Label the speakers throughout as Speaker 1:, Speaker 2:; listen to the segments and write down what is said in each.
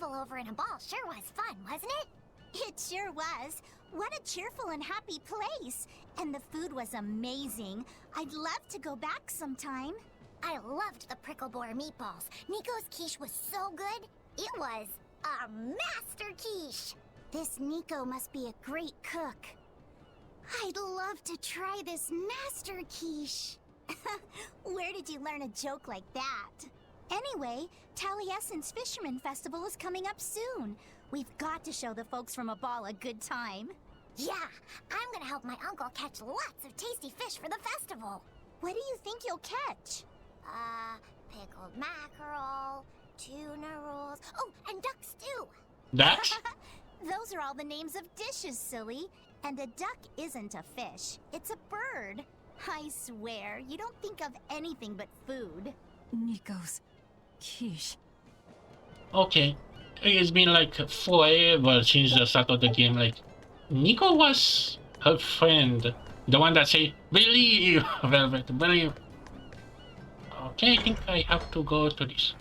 Speaker 1: festival over in a ball sure was fun, wasn't it?
Speaker 2: It sure was. What a cheerful and happy place. And the food was amazing. I'd love to go back sometime.
Speaker 1: I loved the prickle boar meatballs. Nico's quiche was so good. It was a master quiche.
Speaker 2: This Nico must be a great cook. I'd love to try this master quiche. Where did you learn a joke like that? Anyway, Taliesin's Fisherman Festival is coming up soon. We've got to show the folks from a ball a good time.
Speaker 1: Yeah, I'm gonna help my uncle catch lots of tasty fish for the festival.
Speaker 2: What do you think you'll catch?
Speaker 1: Pickled mackerel, tuna rolls, oh, and duck stew.
Speaker 3: Ducks?
Speaker 2: Those are all the names of dishes, silly. And a duck isn't a fish, it's a bird. I swear, you don't think of anything but food.
Speaker 4: Nico's quiche.
Speaker 3: Okay. It's been like forever since the start of the game. Like, Nico was her friend. The one that say, believe, Velvet, believe. Okay, I think I have to go to this.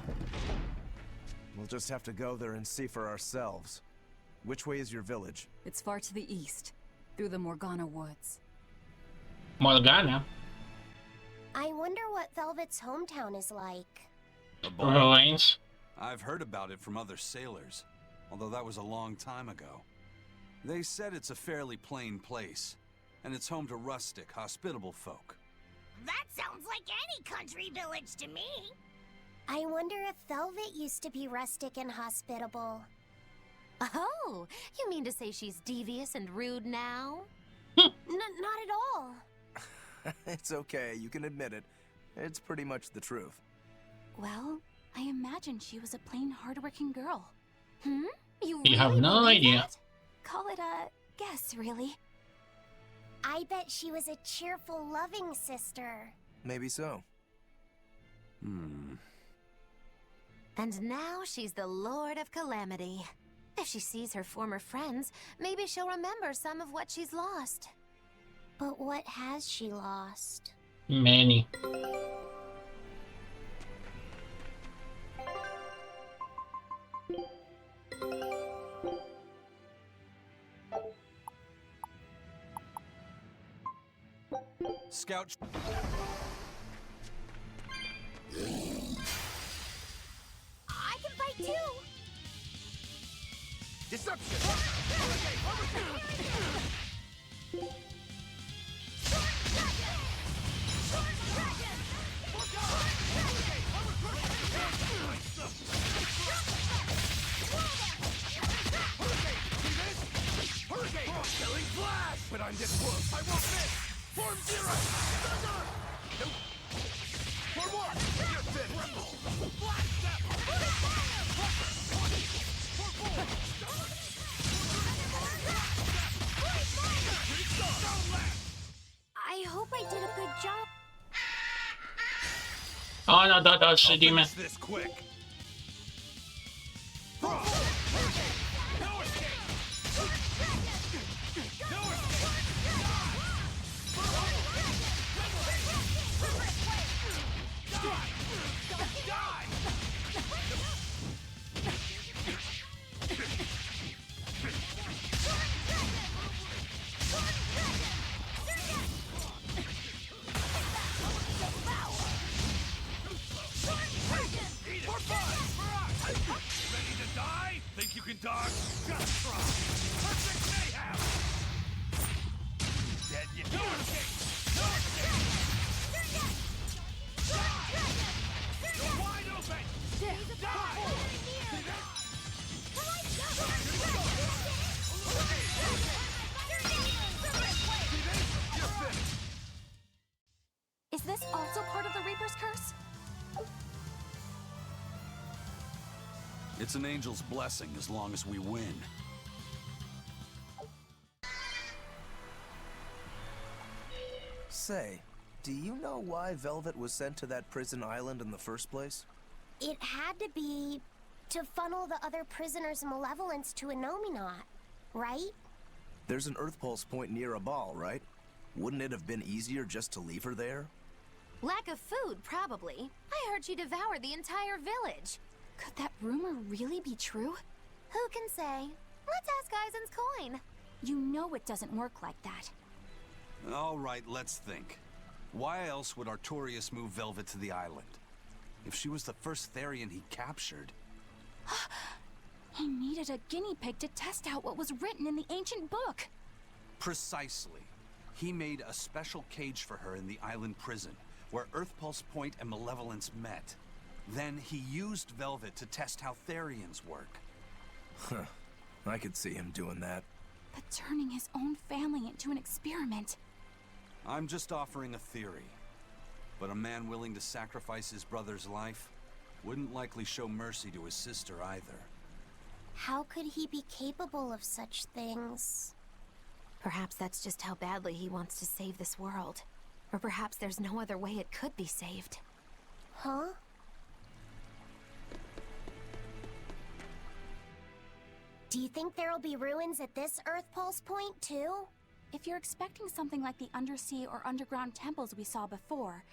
Speaker 5: We'll just have to go there and see for ourselves. Which way is your village?
Speaker 4: It's far to the east, through the Morgana woods.
Speaker 3: Morgana?
Speaker 1: I wonder what Velvet's hometown is like.
Speaker 6: A ball?
Speaker 3: Ruins?
Speaker 6: I've heard about it from other sailors, although that was a long time ago. They said it's a fairly plain place, and it's home to rustic, hospitable folk.
Speaker 1: That sounds like any country village to me. I wonder if Velvet used to be rustic and hospitable.
Speaker 7: Oh, you mean to say she's devious and rude now?
Speaker 1: Not at all.
Speaker 5: It's okay, you can admit it. It's pretty much the truth.
Speaker 4: Well, I imagine she was a plain, hardworking girl.
Speaker 3: You have no idea.
Speaker 4: That? Call it a guess, really.
Speaker 1: I bet she was a cheerful, loving sister.
Speaker 5: Maybe so.
Speaker 6: Hmm.
Speaker 7: And now she's the Lord of Calamity. If she sees her former friends, maybe she'll remember some of what she's lost.
Speaker 1: But what has she lost?
Speaker 3: Many.
Speaker 6: Scout.
Speaker 1: I can fight too!
Speaker 5: Deception! Killing flash! But I'm getting close. I won't miss! Form zero! Nope. Form one! You're finished! Black step!
Speaker 1: I hope I did a good job.
Speaker 3: Oh no, that's the demon.
Speaker 6: Finish this quick. Ready to die? Think you can dodge? Just try. Perfect mayhem. Dead you no escape. No escape. You're wide open. Die. See that? You're finished.
Speaker 7: Is this also part of the Reaper's curse?
Speaker 6: It's an angel's blessing as long as we win.
Speaker 5: Say, do you know why Velvet was sent to that prison island in the first place?
Speaker 1: It had to be to funnel the other prisoners' malevolence to a Nominot, right?
Speaker 5: There's an Earth Pulse point near a ball, right? Wouldn't it have been easier just to leave her there?
Speaker 7: Lack of food, probably. I heard she devoured the entire village.
Speaker 4: Could that rumor really be true?
Speaker 7: Who can say? Let's ask Aizen's coin.
Speaker 4: You know it doesn't work like that.
Speaker 6: All right, let's think. Why else would Artorias move Velvet to the island? If she was the first Therian he captured...
Speaker 4: He needed a guinea pig to test out what was written in the ancient book.
Speaker 6: Precisely. He made a special cage for her in the island prison, where Earth Pulse Point and Malevolence met. Then he used Velvet to test how Therians work.
Speaker 5: Huh. I could see him doing that.
Speaker 4: But turning his own family into an experiment.
Speaker 6: I'm just offering a theory. But a man willing to sacrifice his brother's life wouldn't likely show mercy to his sister either.
Speaker 1: How could he be capable of such things?
Speaker 7: Perhaps that's just how badly he wants to save this world. Or perhaps there's no other way it could be saved.
Speaker 1: Huh? Do you think there'll be ruins at this Earth Pulse Point, too?
Speaker 4: If you're expecting something like the undersea or underground temples we saw before,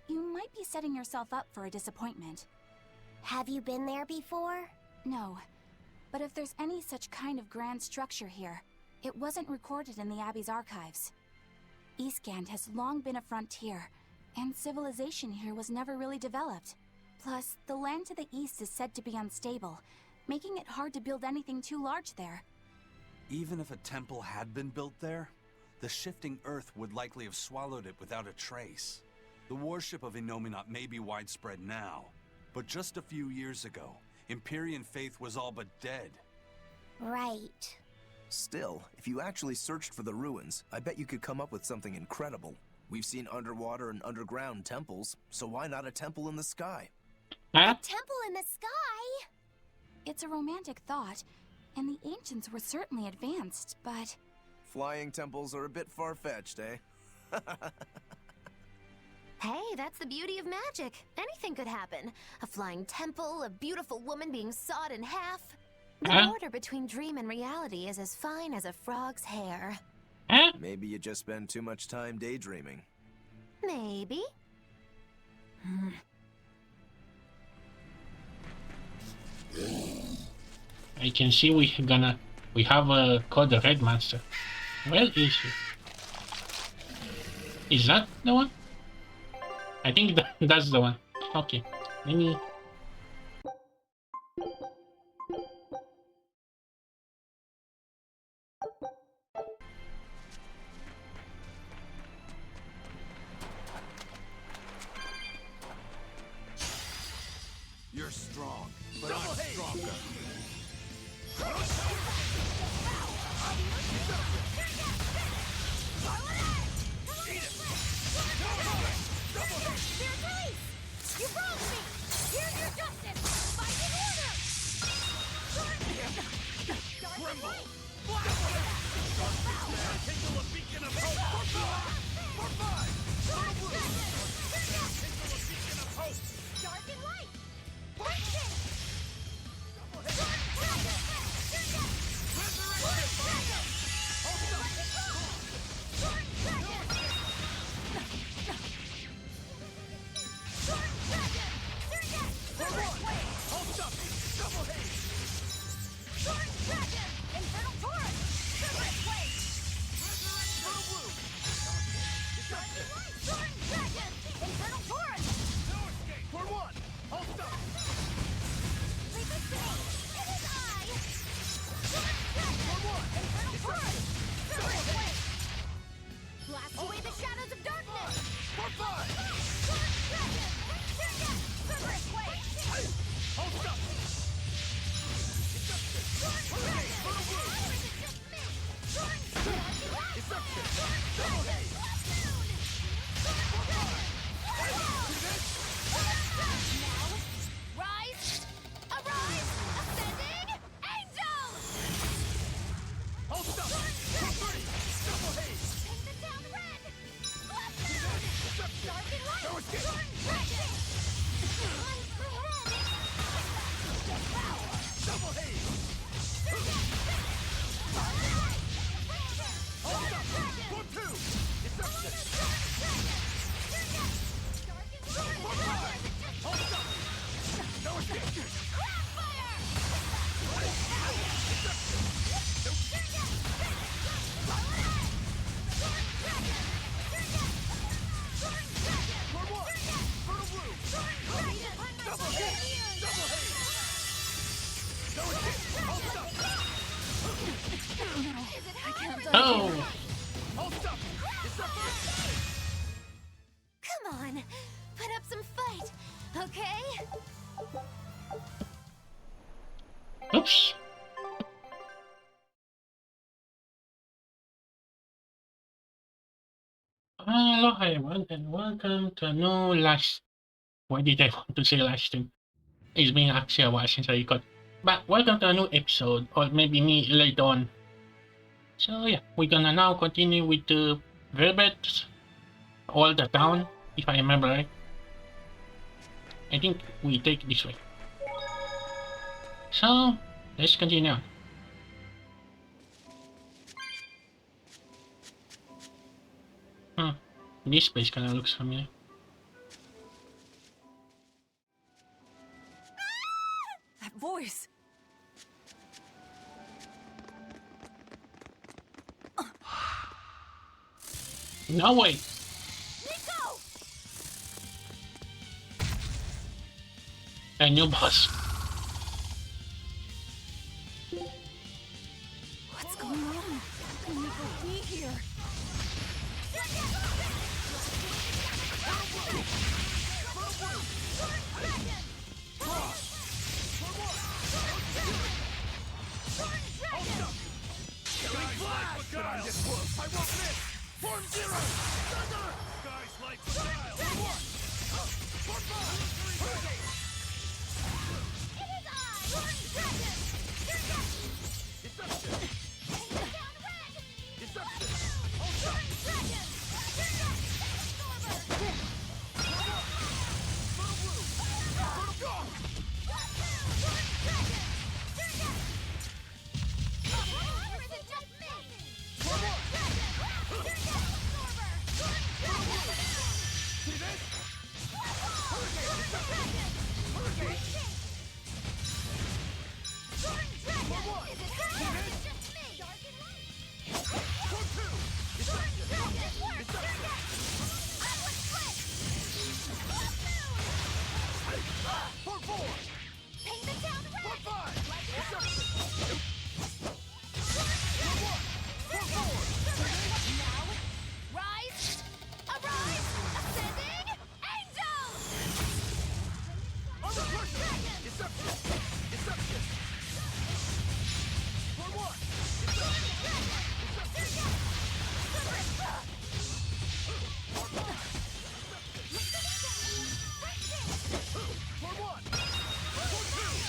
Speaker 4: you might be setting yourself up for a disappointment.
Speaker 1: Have you been there before?
Speaker 4: No, but if there's any such kind of grand structure here, it wasn't recorded in the Abbey's archives. Eastgand has long been a frontier, and civilization here was never really developed. Plus, the land to the east is said to be unstable, making it hard to build anything too large there.
Speaker 6: Even if a temple had been built there, the shifting earth would likely have swallowed it without a trace. The worship of Innominat may be widespread now, but just a few years ago, Empyrean faith was all but dead.
Speaker 1: Right.
Speaker 5: Still, if you actually searched for the ruins, I bet you could come up with something incredible. We've seen underwater and underground temples, so why not a temple in the sky?
Speaker 3: Huh?
Speaker 1: Temple in the sky?
Speaker 4: It's a romantic thought, and the ancients were certainly advanced, but...
Speaker 5: Flying temples are a bit far-fetched, eh?
Speaker 7: Hey, that's the beauty of magic. Anything could happen. A flying temple, a beautiful woman being sawed in half. The
Speaker 3: Huh?
Speaker 7: border between dream and reality is as fine as a frog's hair.
Speaker 3: Huh?
Speaker 5: Maybe you just spend too much time daydreaming.
Speaker 7: Maybe.
Speaker 3: I can see we have a called the Red Monster. Where is she? Is that the one? I think that's the one. Okay. Let me...
Speaker 6: You're strong, but I'm stronger.
Speaker 1: You wronged me! Here's your justice! Fight in order!
Speaker 5: Tremble! Kindle a beacon of hope! For five! Kindle a beacon of hope!
Speaker 1: Dark and light! Dragon!
Speaker 3: Oh!
Speaker 5: Hold up! It's up first!
Speaker 7: Come on, put up some fight, okay?
Speaker 3: Oops. Hello everyone and welcome to a new last... Why did I want to say last stream? It's been actually a while since I record. But welcome to a new episode, or maybe me later on. So yeah, we're gonna now continue with the Velvet, all the town, if I remember right. I think we take this way. So, let's continue on. This place kinda looks familiar.
Speaker 4: That voice!
Speaker 3: No way!
Speaker 4: Nico!
Speaker 3: A new boss.
Speaker 4: What's going on? How can Nico be here?
Speaker 5: But I'm this close. I won't miss! Form zero! Thunder! Guys like style! One! Form five! Hurricane!
Speaker 2: It is I, Lord Dragon!
Speaker 5: Deception!
Speaker 2: Down red!
Speaker 5: Deception! Hold up!
Speaker 2: Dragon! Absorber!
Speaker 5: Turtle blue! Turtle gone!
Speaker 2: Or is it just me?
Speaker 5: Form one! See this? Hurricane! Deception! Hurricane! Form one! See this? Form two! Deception! Deception! Form four!
Speaker 2: Paint the town red!
Speaker 5: Form five! Deception! Form one! Form four!
Speaker 2: Now, rise! Arise! Ascending! Angels!
Speaker 5: Under pressure! Deception! Deception! Form one! Deception! Deception! Form one! Form two!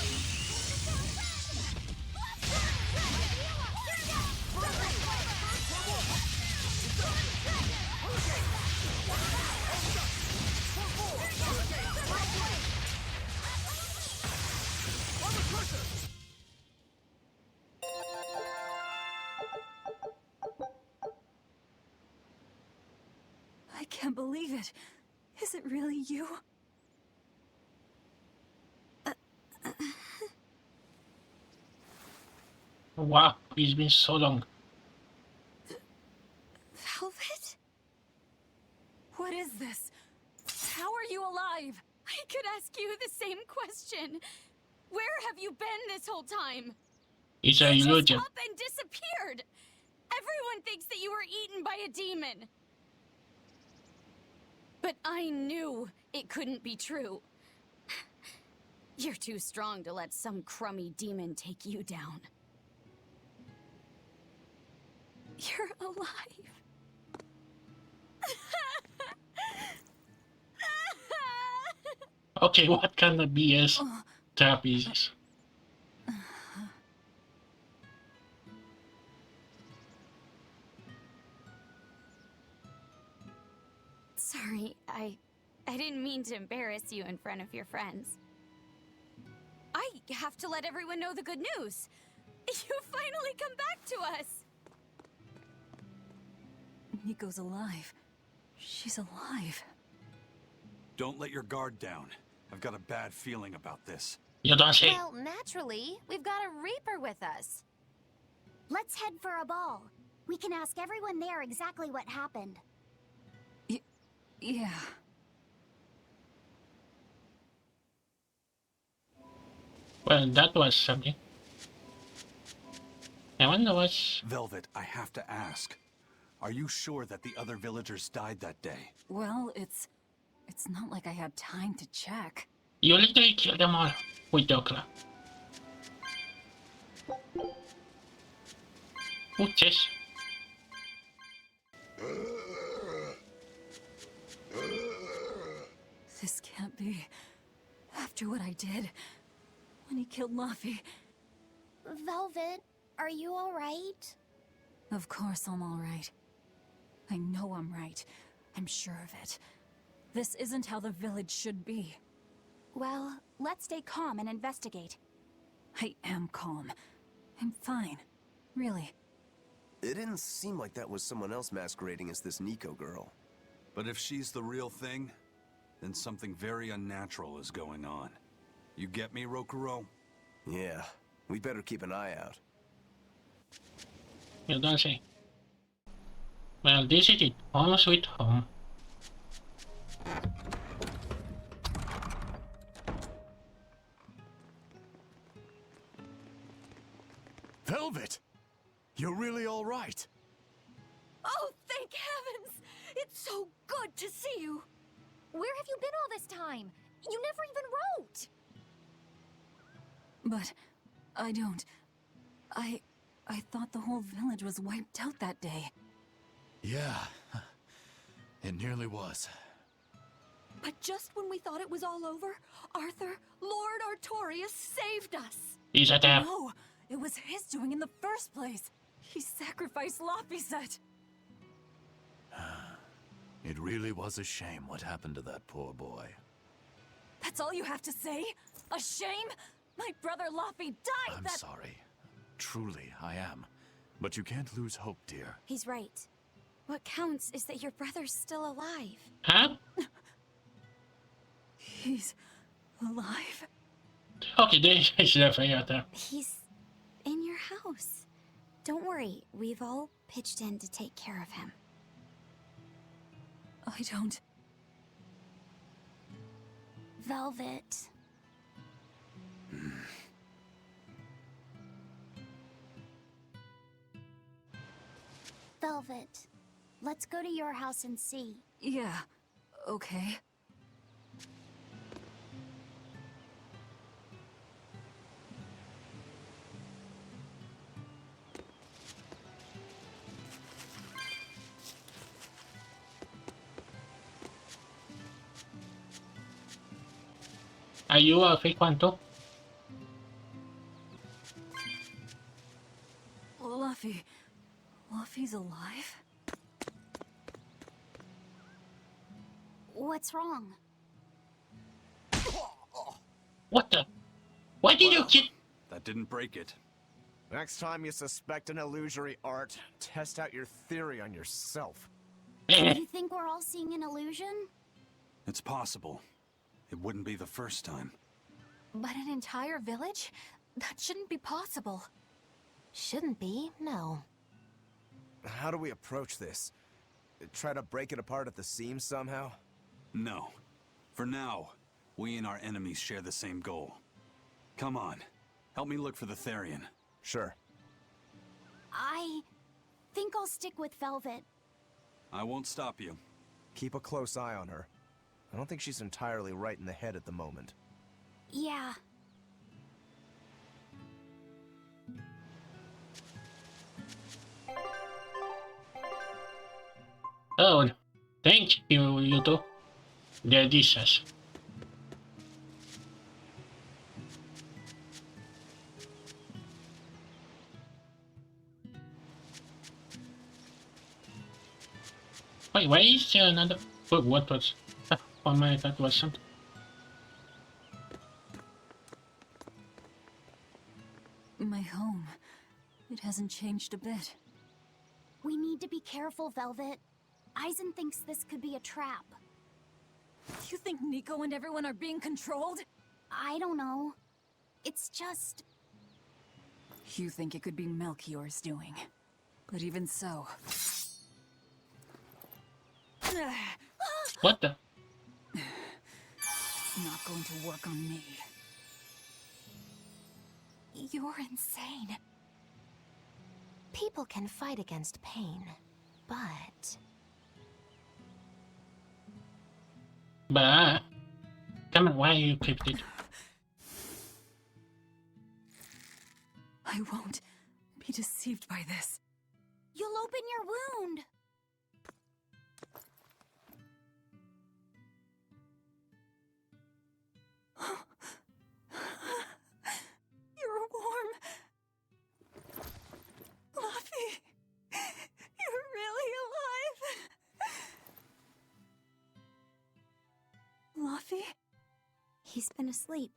Speaker 5: Under pressure!
Speaker 4: I can't believe it. Is it really you?
Speaker 3: Wow, it's been so long.
Speaker 4: Velvet? What is this? How are you alive?
Speaker 8: I could ask you the same question. Where have you been this whole time?
Speaker 3: It's
Speaker 8: You
Speaker 3: a
Speaker 8: just
Speaker 3: illusion.
Speaker 8: up and disappeared. Everyone thinks that you were eaten by a demon. But I knew it couldn't be true. You're too strong to let some crummy demon take you down. You're alive.
Speaker 3: Okay, what kind of BS trap is this?
Speaker 8: Sorry, I didn't mean to embarrass you in front of your friends. I have to let everyone know the good news. You finally come back to us.
Speaker 4: Nico's alive. She's alive.
Speaker 6: Don't let your guard down. I've got a bad feeling about this.
Speaker 3: You don't say.
Speaker 7: Well, naturally, we've got a Reaper with us.
Speaker 2: Let's head for a ball. We can ask everyone there exactly what happened.
Speaker 4: Yeah.
Speaker 3: Well, that was something. I wonder what's...
Speaker 6: Velvet, I have to ask. Are you sure that the other villagers died that day?
Speaker 4: Well, it's not like I had time to check.
Speaker 3: You literally killed them all with Dokla. What's this?
Speaker 4: This can't be. After what I did, when he killed Laffy.
Speaker 1: Velvet, are you alright?
Speaker 4: Of course I'm all right. I know I'm right. I'm sure of it. This isn't how the village should be.
Speaker 8: Well, let's stay calm and investigate.
Speaker 4: I am calm. I'm fine. Really.
Speaker 5: It didn't seem like that was someone else masquerading as this Nico girl.
Speaker 6: But if she's the real thing, then something very unnatural is going on. You get me, Rokuro?
Speaker 5: Yeah, we better keep an eye out.
Speaker 3: You don't say. Well, this is it. Home sweet home.
Speaker 5: Velvet! You're really all right.
Speaker 8: Oh, thank heavens! It's so good to see you!
Speaker 1: Where have you been all this time? You never even wrote!
Speaker 4: But I don't. I thought the whole village was wiped out that day.
Speaker 5: Yeah, it nearly was.
Speaker 8: But just when we thought it was all over, Arthur, Lord Artorias saved us!
Speaker 3: He's a tap.
Speaker 4: No, it was his doing in the first place. He sacrificed Lapiset.
Speaker 5: It really was a shame what happened to that poor boy.
Speaker 4: That's all you have to say? A shame? My brother Laffy died.
Speaker 5: I'm sorry. Truly, I am. But you can't lose hope, dear.
Speaker 8: He's right. What counts is that your brother's still alive.
Speaker 3: Huh?
Speaker 4: He's alive?
Speaker 3: Okay, this is definitely out there.
Speaker 8: He's in your house. Don't worry, we've all pitched in to take care of him.
Speaker 4: I don't.
Speaker 1: Velvet. Velvet, let's go to your house and see.
Speaker 4: Yeah, okay.
Speaker 3: Are you a fake one too?
Speaker 4: Luffy's alive?
Speaker 1: What's wrong?
Speaker 3: What the? Why did you kill?
Speaker 6: That didn't break it.
Speaker 5: Next time you suspect an illusory art, test out your theory on yourself.
Speaker 1: You think we're all seeing an illusion?
Speaker 6: It's possible. It wouldn't be the first time.
Speaker 7: But an entire village? That shouldn't be possible. Shouldn't be, no.
Speaker 5: How do we approach this? Try to break it apart at the seams somehow?
Speaker 6: No. For now, we and our enemies share the same goal. Come on. Help me look for the Therian.
Speaker 5: Sure.
Speaker 1: I think I'll stick with Velvet.
Speaker 6: I won't stop you.
Speaker 5: Keep a close eye on her. I don't think she's entirely right in the head at the moment.
Speaker 1: Yeah.
Speaker 3: Oh, thank you, you two. They're dishes. Wait, why is there another? What was? Oh my, that was something.
Speaker 4: My home. It hasn't changed a bit.
Speaker 1: We need to be careful, Velvet. Aizen thinks this could be a trap.
Speaker 4: You think Nico and everyone are being controlled?
Speaker 1: I don't know. It's just...
Speaker 4: You think it could be Melchior's doing. But even so...
Speaker 3: What the?
Speaker 4: It's not going to work on me.
Speaker 8: You're insane.
Speaker 7: People can fight against pain, but...
Speaker 3: But... Come on, why are you cryptid?
Speaker 9: I won't be deceived by this.
Speaker 4: You'll open your wound.
Speaker 9: You're warm. Luffy, you're really alive. Luffy?
Speaker 4: He's been asleep.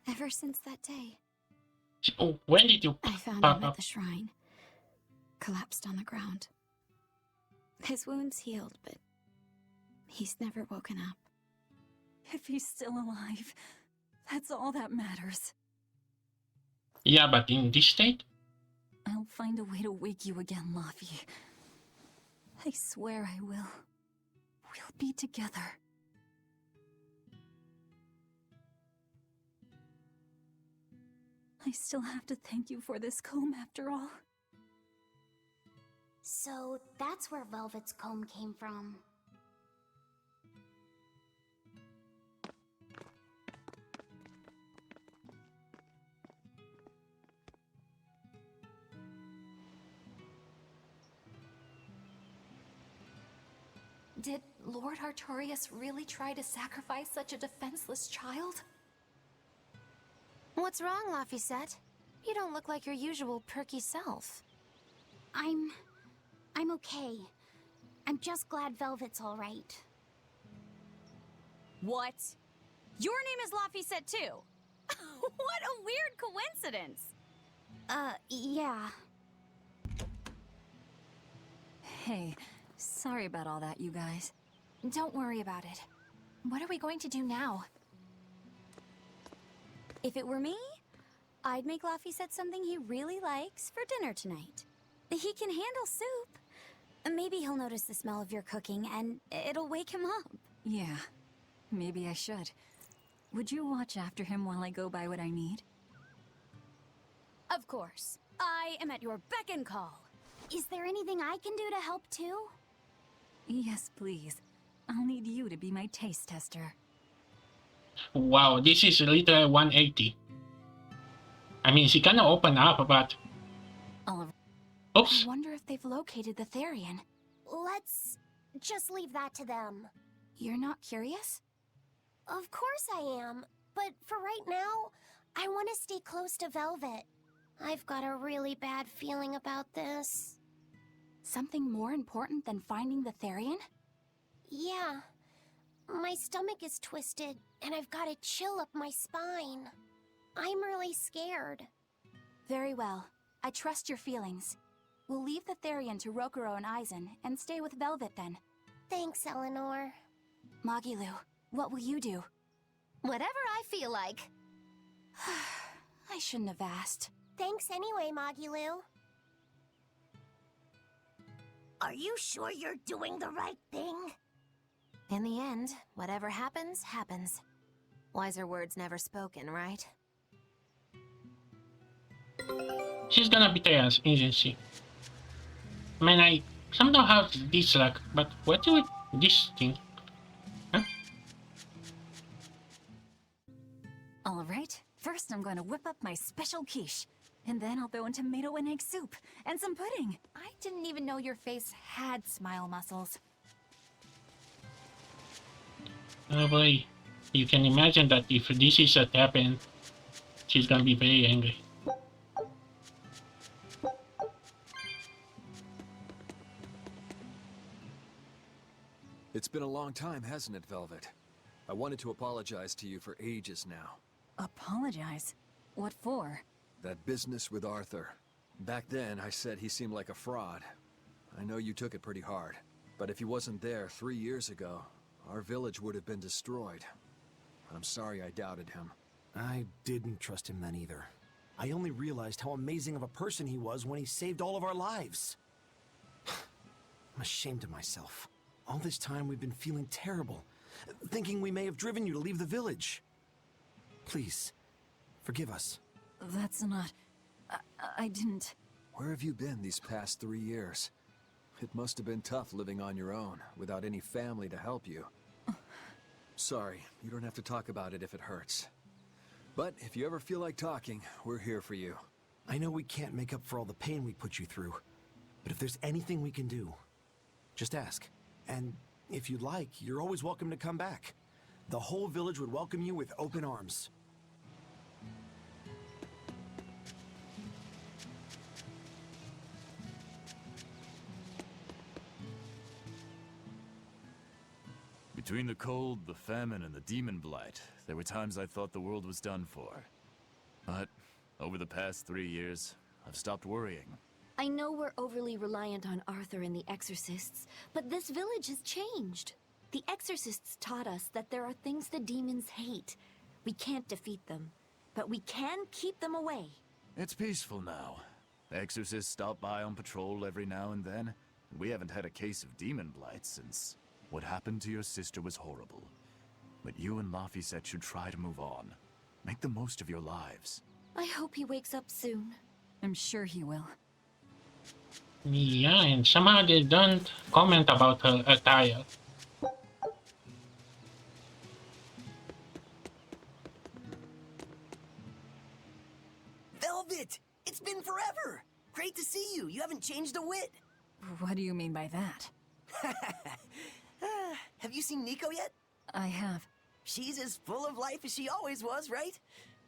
Speaker 4: Ever since that day.
Speaker 3: Oh, when did you
Speaker 4: I found
Speaker 3: pop
Speaker 4: him at
Speaker 3: up?
Speaker 4: the shrine. Collapsed on the ground. His wounds healed, but he's never woken up.
Speaker 9: If he's still alive, that's all that matters.
Speaker 3: Yeah, but in this state?
Speaker 9: I'll find a way to wake you again, Luffy. I swear I will. We'll be together. I still have to thank you for this comb after all.
Speaker 2: So that's where Velvet's comb came from.
Speaker 7: Did Lord Artorias really try to sacrifice such a defenseless child? What's wrong, Laphicet? You don't look like your usual perky self.
Speaker 2: I'm okay. I'm just glad Velvet's all right.
Speaker 8: What? Your name is Laphicet too? What a weird coincidence!
Speaker 2: Yeah.
Speaker 9: Hey, sorry about all that, you guys.
Speaker 4: Don't worry about it. What are we going to do now?
Speaker 8: If it were me, I'd make Laphicet something he really likes for dinner tonight. He can handle soup. Maybe he'll notice the smell of your cooking and it'll wake him up.
Speaker 9: Yeah, maybe I should. Would you watch after him while I go buy what I need?
Speaker 8: Of course. I am at your beck and call.
Speaker 2: Is there anything I can do to help too?
Speaker 9: Yes, please. I'll need you to be my taste tester.
Speaker 3: Wow, this is literally 180. I mean, she kinda opened up, but... Oops.
Speaker 4: I wonder if they've located the Therian.
Speaker 2: Let's just leave that to them.
Speaker 4: You're not curious?
Speaker 2: Of course I am, but for right now, I want to stay close to Velvet. I've got a really bad feeling about this.
Speaker 4: Something more important than finding the Therian?
Speaker 2: Yeah. My stomach is twisted, and I've got a chill up my spine. I'm really scared.
Speaker 4: Very well. I trust your feelings. We'll leave the Therian to Rokuro and Aizen, and stay with Velvet then.
Speaker 2: Thanks, Eleanor.
Speaker 4: Magilu, what will you do?
Speaker 7: Whatever I feel like.
Speaker 4: I shouldn't have asked.
Speaker 2: Thanks anyway, Magilu. Are you sure you're doing the right thing?
Speaker 7: In the end, whatever happens, happens. Wiser words never spoken, right?
Speaker 3: She's gonna betray us, isn't she? I mean, I somehow have this luck, but what do with this thing? Huh?
Speaker 9: Alright, first I'm going to whip up my special quiche. And then I'll throw in tomato and egg soup, and some pudding.
Speaker 4: I didn't even know your face had smile muscles.
Speaker 3: Oh boy, you can imagine that if this is what happened, she's gonna be very angry.
Speaker 5: It's been a long time, hasn't it, Velvet? I wanted to apologize to you for ages now.
Speaker 9: Apologize? What for?
Speaker 5: That business with Arthur. Back then, I said he seemed like a fraud. I know you took it pretty hard. But if he wasn't there 3 years ago, our village would have been destroyed. I'm sorry I doubted him.
Speaker 10: I didn't trust him then either. I only realized how amazing of a person he was when he saved all of our lives. I'm ashamed of myself. All this time we've been feeling terrible, thinking we may have driven you to leave the village. Please, forgive us.
Speaker 9: That's not... I didn't...
Speaker 5: Where have you been these past 3 years? It must have been tough living on your own, without any family to help you. Sorry, you don't have to talk about it if it hurts. But if you ever feel like talking, we're here for you.
Speaker 10: I know we can't make up for all the pain we put you through, but if there's anything we can do, just ask. And if you'd like, you're always welcome to come back. The whole village would welcome you with open arms.
Speaker 11: Between the cold, the famine, and the demon blight, there were times I thought the world was done for. But over the past 3 years, I've stopped worrying.
Speaker 12: I know we're overly reliant on Arthur and the Exorcists, but this village has changed. The Exorcists taught us that there are things the demons hate. We can't defeat them, but we can keep them away.
Speaker 11: It's peaceful now. The Exorcists stop by on patrol every now and then, and we haven't had a case of demon blight since... What happened to your sister was horrible. But you and Laphicet should try to move on. Make the most of your lives.
Speaker 12: I hope he wakes up soon.
Speaker 9: I'm sure he will.
Speaker 3: Yeah, and somehow they don't comment about her attire.
Speaker 13: Velvet! It's been forever! Great to see you. You haven't changed a whit.
Speaker 9: What do you mean by that?
Speaker 13: Have you seen Nico yet?
Speaker 9: I have.
Speaker 13: She's as full of life as she always was, right?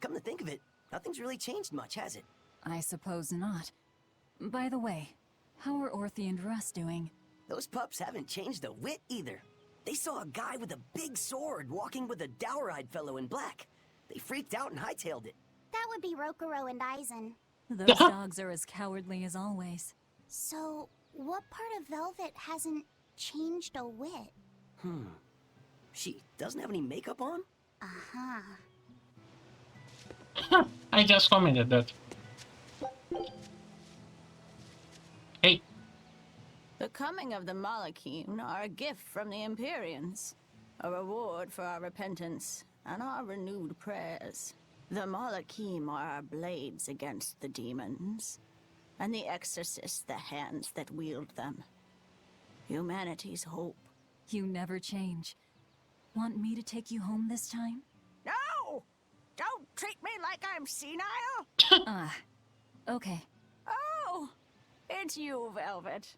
Speaker 13: Come to think of it, nothing's really changed much, has it?
Speaker 9: I suppose not. By the way, how are Orthy and Russ doing?
Speaker 13: Those pups haven't changed a whit either. They saw a guy with a big sword walking with a dour-eyed fellow in black. They freaked out and hightailed it.
Speaker 2: That would be Rokuro and Aizen.
Speaker 9: Those dogs are as cowardly as always.
Speaker 2: So, what part of Velvet hasn't changed a whit?
Speaker 13: She doesn't have any makeup on?
Speaker 2: Uh-huh.
Speaker 3: I just commented that. Hey.
Speaker 14: The coming of the Malakim are a gift from the Empyreans, a reward for our repentance and our renewed prayers. The Malakim are our blades against the demons, and the Exorcists the hands that wield them. Humanity's hope.
Speaker 9: You never change. Want me to take you home this time?
Speaker 14: No! Don't treat me like I'm senile!
Speaker 9: Okay.
Speaker 14: Oh! It's you, Velvet.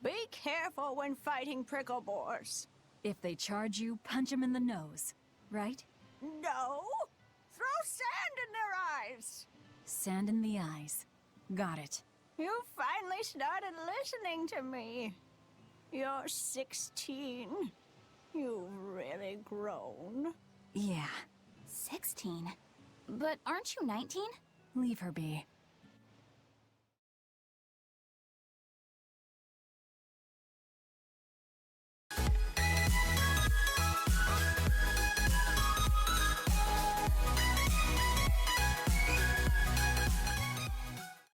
Speaker 14: Be careful when fighting prickle boars.
Speaker 9: If they charge you, punch them in the nose, right?
Speaker 14: No! Throw sand in their eyes!
Speaker 9: Sand in the eyes. Got it.
Speaker 14: You finally started listening to me. You're 16. You've really grown.
Speaker 9: Yeah.
Speaker 4: 16? But aren't you 19?
Speaker 9: Leave her be.